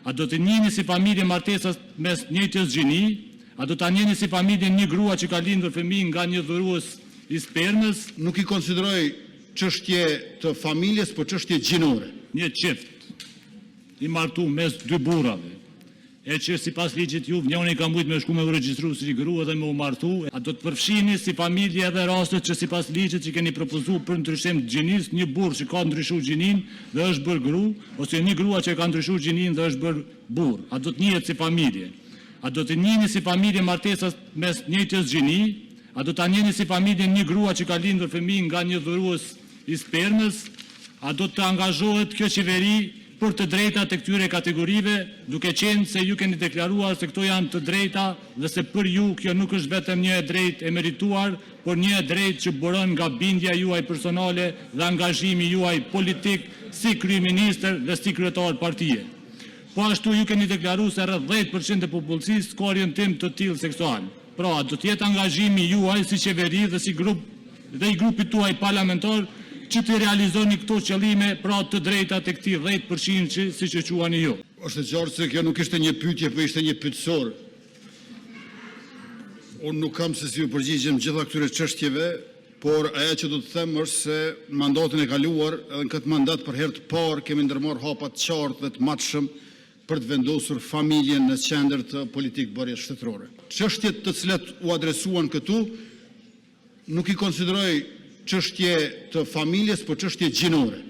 A do të njihni si familje martesas mes njëjtës gjini? A do ta njihni si familje një grua që ka lindur fëmijë nga një dhurues i spermës? Nuk i konsideroj çështje të familjes, por çështje gjinore. Një çift i martuar mes dy burrave, e që sipas ligjit ju njëri ka mujt me shku me u regjistru si grua dhe me u martu, a do të përfshini si familje edhe rastet që sipas ligjit që keni propozuar për ndryshim të gjinis, një burr që ka ndryshuar gjinin dhe është bërë gru, ose një grua që ka ndryshuar gjinin dhe është bërë burr, a do të njihet si familje? A do të njihni si familje martesas mes njëjtës gjini? A do ta njihni si familje një grua që ka lindur fëmijë nga një dhurues i spermës? A do të angazhohet kjo qeveri për të drejtat e këtyre kategorive, duke qenë se ju keni deklaruar se këto janë të drejta dhe se për ju kjo nuk është vetëm një e drejtë e merituar, por një e drejtë që buron nga bindja juaj personale dhe angazhimi juaj politik si kryeministër dhe si kryetar partie. Po ashtu ju keni deklaruar se rreth 10% e popullsisë ka orientim të tillë seksual. Pra, do të jetë angazhimi juaj si qeveri dhe si grup dhe i grupit tuaj parlamentar që të realizoni këto qëllime, pra të drejtat e këtij 10% që siç e quani ju. Është e qartë se kjo nuk ishte një pyetje, por ishte një pyetësor. Unë nuk kam se si ju përgjigjem gjitha këtyre çështjeve, por ajo që do të them është se mandatin e kaluar, edhe në këtë mandat për herë të parë kemi ndërmarrë hapa të qartë dhe të matshëm për të vendosur familjen në qendër të politikë bërjes shtetërore. Çështjet të cilat u adresuan këtu nuk i konsideroj çështje të familjes, por çështje gjinore.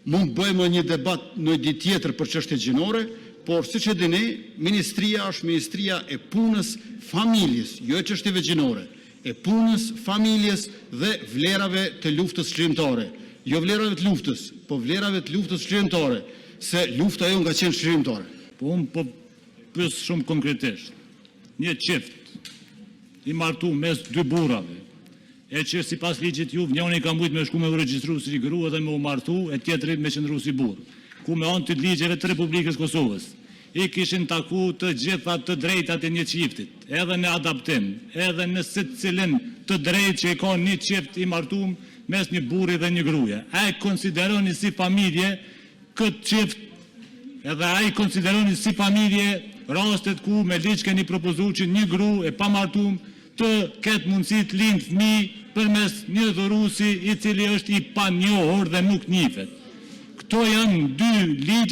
Mund bëjmë një debat në ditë tjetër për çështje gjinore, por siç e dini, ministria është ministria e punës familjes, jo e çështjeve gjinore, e punës familjes dhe vlerave të luftës shkrimtare. Jo vlerave të luftës, po vlerave të luftës shkrimtare, se lufta jo nga qenë shkrimtare. Po unë po pyes shumë konkretisht. Një çift i martuar mes dy burrave, e që sipas ligjit ju njëri ka mujt me shku me u regjistru si grua dhe me u martu, e tjetri me qëndru si burr, ku me anë të ligjeve të Republikës Kosovës i kishin taku të gjitha të drejtat e një çiftit, edhe në adaptim, edhe në secilin të drejtë që i ka një çift i martuar mes një burri dhe një gruaje. Ai konsideroni si familje këtë çift, edhe ai konsideroni si familje rastet ku me ligj keni propozuar që një grua e pamartuar të ketë mundësi të lindë fëmijë përmes një dhuruesi i cili është i panjohur dhe nuk njihet. Këto janë dy ligje